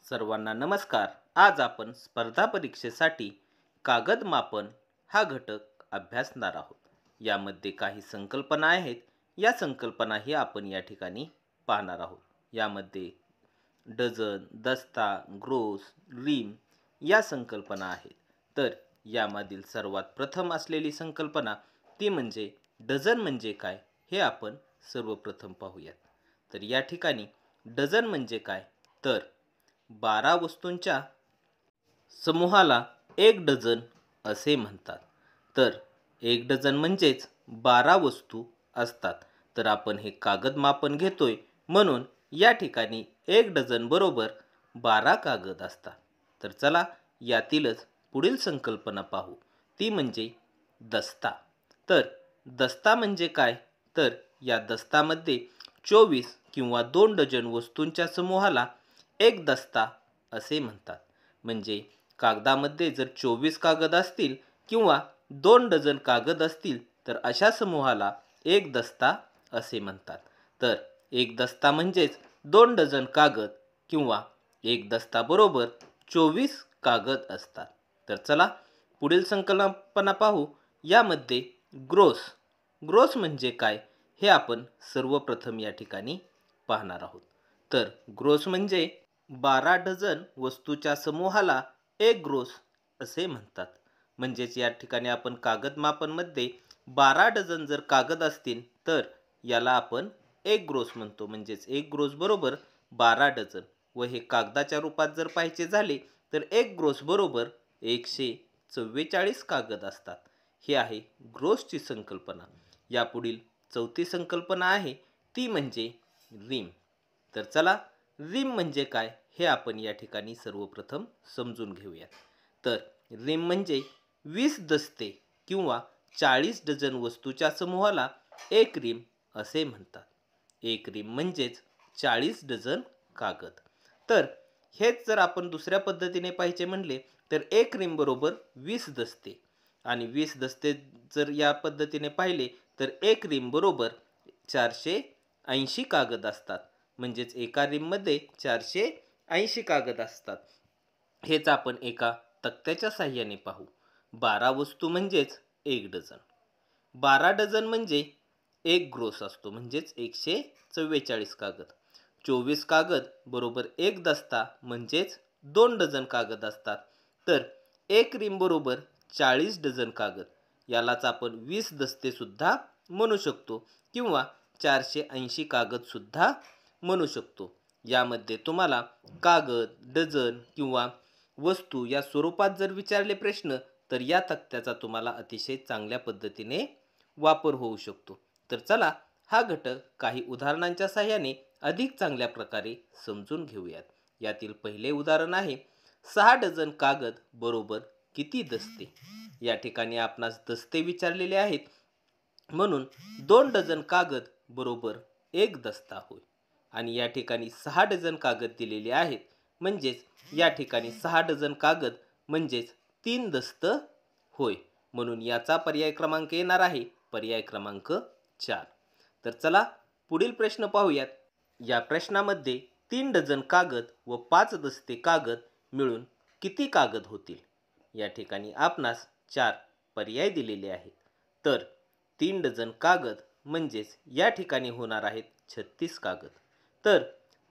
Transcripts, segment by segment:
सर्वांना नमस्कार. आज आपण स्पर्धा परीक्षेसाठी कागद मापन हा घटक अभ्यासणार आहोत. यामध्ये काही संकल्पना आहेत. या संकल्पनाही आपण या ठिकाणी पाहणार आहोत. यामध्ये डझन, दस्ता, ग्रोस, रिम या संकल्पना आहेत. तर यामधील सर्वात प्रथम असलेली संकल्पना ती म्हणजे डझन म्हणजे काय हे आपण सर्वप्रथम पाहूयात. तर या ठिकाणी डझन म्हणजे काय तर 12 वस्तूंच्या समूहाला एक डझन असे म्हणतात. तर एक डझन म्हणजेच 12 वस्तू असतात. तर आपण हे कागद मापन घेतोय म्हणून या ठिकाणी एक डझन बरोबर 12 कागद असतात. तर चला यातीलच पुढील संकल्पना पाहू, ती म्हणजे दस्ता. तर दस्ता म्हणजे काय तर या दस्तामध्ये 24 किंवा 2 डझन वस्तूंच्या समूहाला एक दस्ता असे म्हणतात. म्हणजे कागदामध्ये जर 24 कागद असतील किंवा 2 डझन कागद असतील तर अशा समूहाला एक दस्ता असे म्हणतात. तर एक दस्ता म्हणजेच 2 डझन कागद किंवा एक दस्ता बरोबर 24 कागद असतात. तर चला पुढील संकल्पना पाहू. यामध्ये ग्रोस ग्रोस म्हणजे काय हे आपण सर्वप्रथम या ठिकाणी पाहणार आहोत. तर ग्रोस म्हणजे 12 डझन वस्तूच्या समूहाला एक ग्रोस असे म्हणतात. म्हणजेच या ठिकाणी आपण कागद मापनमध्ये 12 डझन जर कागद असतील तर याला आपण एक ग्रोस म्हणतो. म्हणजेच एक ग्रोस बरोबर 12 डझन व हे कागदाच्या रूपात जर पाहायचे झाले तर एक ग्रोस बरोबर 144 कागद असतात. हे आहे ग्रोसची संकल्पना. यापुढील चौथी संकल्पना आहे ती म्हणजे रिम. तर चला रिम म्हणजे काय हे आपण या ठिकाणी सर्वप्रथम समजून घेऊया. तर रिम म्हणजे 20 दस्ते किंवा 40 डझन वस्तूच्या समूहाला एक रिम असे म्हणतात. एक रिम म्हणजेच 40 डझन कागद. तर हेच जर आपण दुसऱ्या पद्धतीने पाहायचे म्हणले तर एक रिम बरोबर 20 दस्ते आणि 20 दस्ते जर या पद्धतीने पाहिले तर एक रिम बरोबर 480 कागद असतात. म्हणजेच एका रिममध्ये 480 कागद असतात. हेच आपण एका तक्त्याच्या साहाय्याने पाहू. 12 वस्तू म्हणजेच एक डझन. 12 डझन म्हणजे एक ग्रोस असतो म्हणजेच 144 कागद. 24 कागद बरोबर एक दस्ता म्हणजेच 2 डझन कागद असतात. तर एक रिम बरोबर 40 डझन कागद. यालाच आपण 20 दस्ते सुद्धा म्हणू शकतो किंवा 480 कागद सुद्धा म्हणू शकतो. यामध्ये तुम्हाला कागद, डझन किंवा वस्तू या स्वरूपात जर विचारले प्रश्न तर या तक्त्याचा तुम्हाला अतिशय चांगल्या पद्धतीने वापर होऊ शकतो. तर चला हा घटक काही उदाहरणांच्या साहाय्याने अधिक चांगल्या प्रकारे समजून घेऊयात. यातील पहिले उदाहरण आहे 6 डझन कागद बरोबर किती दस्ते. या ठिकाणी आपणास दस्ते विचारलेले आहेत म्हणून 2 डझन कागद बरोबर एक दस्ता होय. आणि या ठिकाणी 6 डझन कागद दिलेले आहेत म्हणजेच या ठिकाणी 6 डझन कागद म्हणजेच 3 दस्त होय. म्हणून याचा पर्याय क्रमांक येणार आहे पर्याय क्रमांक 4. तर चला पुढील प्रश्न पाहूयात. या प्रश्नामध्ये 3 डझन कागद व 5 दस्ते कागद मिळून किती कागद होतील. या ठिकाणी आपणास 4 पर्याय दिलेले आहेत. तर 3 डझन कागद म्हणजेच या ठिकाणी होणार आहेत 36 कागद. तर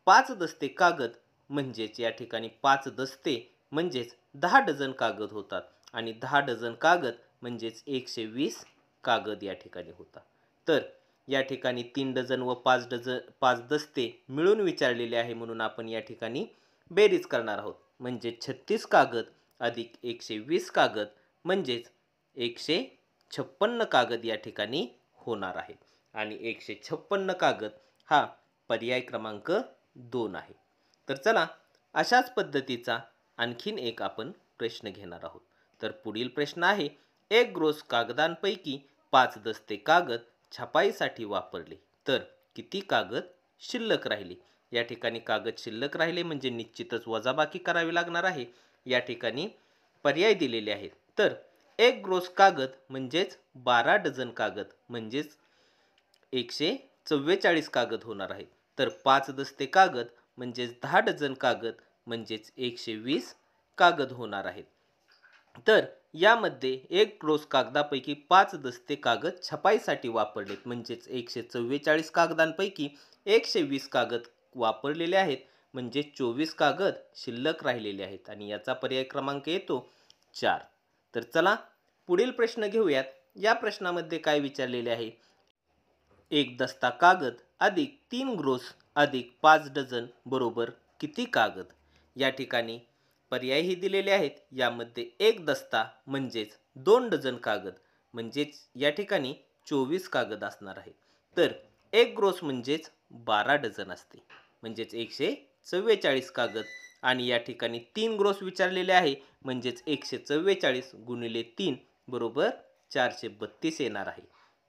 5 दस्ते कागद म्हणजेच या ठिकाणी 5 दस्ते म्हणजेच 10 डझन कागद होतात आणि 10 डझन कागद म्हणजेच 120 कागद या ठिकाणी होतात. तर या ठिकाणी 3 डझन व 5 दस्ते मिळून विचारलेले आहे म्हणून आपण या ठिकाणी बेरीज करणार आहोत. म्हणजे 36 कागद अधिक 120 कागद म्हणजेच 156 कागद या ठिकाणी होणार आहे. आणि 156 कागद हा पर्याय क्रमांक 2 आहे. तर चला अशाच पद्धतीचा आणखीन एक आपण प्रश्न घेणार आहोत. तर पुढील प्रश्न आहे एक ग्रोस कागदांपैकी 5 दस्ते कागद छपाईसाठी वापरले तर किती कागद शिल्लक राहिले. या ठिकाणी कागद शिल्लक राहिले म्हणजे निश्चितच वजाबाकी करावी लागणार आहे. या ठिकाणी पर्याय दिलेले आहेत. तर एक ग्रोस कागद म्हणजेच 12 डझन कागद म्हणजेच 144 कागद होणार आहेत. तर 5 दस्ते कागद म्हणजेच 10 डझन कागद म्हणजेच 120 कागद होणार आहेत. तर यामध्ये 1 रोज कागदापैकी 5 दस्ते कागद छपाईसाठी वापरलेत, म्हणजेच 144 कागदांपैकी 120 कागद वापरलेले आहेत, म्हणजे 24 कागद शिल्लक राहिलेले आहेत आणि याचा पर्याय क्रमांक येतो 4. तर चला पुढील प्रश्न घेऊयात. या प्रश्नामध्ये काय विचारलेले आहे? 1 दस्ता कागद अधिक 3 ग्रोस अधिक 5 डझन बरोबर किती कागद? या ठिकाणी पर्यायही दिलेले आहेत. यामध्ये 1 दस्ता म्हणजेच 2 डझन कागद, म्हणजेच या ठिकाणी 24 कागद असणार आहे. तर 1 ग्रोस म्हणजेच 12 डझन असते, म्हणजेच 144 कागद. आणि या ठिकाणी 3 ग्रोस विचारलेले आहे, म्हणजेच 144 गुणिले 3 बरोबर 432 येणार आहे.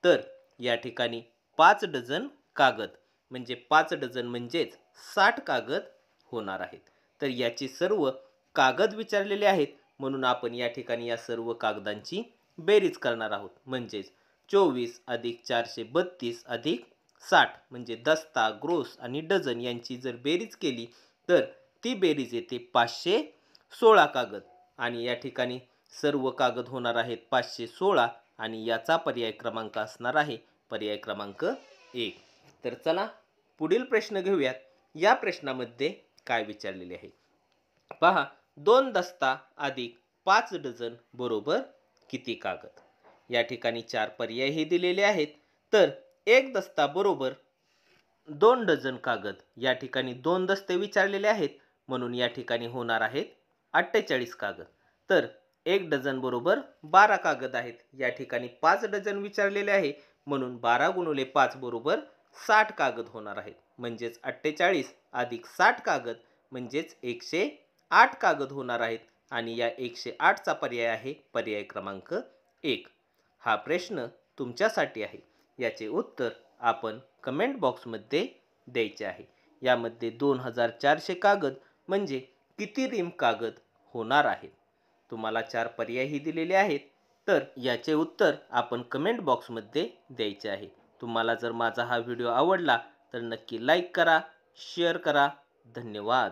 तर या ठिकाणी 5 डझन कागद म्हणजे 5 डझन म्हणजेच 60 कागद होणार आहेत. तर याची सर्व कागद विचारलेले आहेत, म्हणून आपण या ठिकाणी या सर्व कागदांची बेरीज करणार आहोत. म्हणजेच 24 अधिक 432 अधिक 60 म्हणजे दस्ता, ग्रोस आणि डझन यांची जर बेरीज केली तर ती बेरीज येते 516 कागद. आणि या ठिकाणी सर्व कागद होणार आहेत 516 आणि याचा पर्याय क्रमांक असणार आहे पर्याय क्रमांक 1. तर चला पुढील प्रश्न घेऊयात. या प्रश्नामध्ये काय विचारलेले आहे पहा. 2 दस्ता अधिक 5 डझन बरोबर किती कागद? या ठिकाणी 4 पर्यायही दिलेले आहेत. तर 1 दस्ता बरोबर 2 डझन कागद. या ठिकाणी 2 दस्ते विचारलेले आहेत, म्हणून या ठिकाणी होणार आहेत 48 कागद. तर 1 डझन बरोबर 12 कागद आहेत. या ठिकाणी 5 डझन विचारलेले आहे, म्हणून 12 गुणिले 5 बरोबर 60 कागद होणार आहेत. म्हणजेच 48 अधिक 60 कागद म्हणजेच 108 कागद होणार आहेत. आणि या 108 चा पर्याय आहे पर्याय क्रमांक 1. हा प्रश्न तुमच्यासाठी आहे. याचे उत्तर आपण कमेंट बॉक्समध्ये द्यायचे आहे. यामध्ये 2400 कागद म्हणजे किती रिम कागद होणार आहेत? तुम्हाला 4 पर्यायही दिलेले आहेत. तर याचे उत्तर आपण कमेंट बॉक्समध्ये द्यायचे आहे. तुम्हाला जर माझा हा व्हिडिओ आवडला तर नक्की लाईक करा, शेअर करा. धन्यवाद.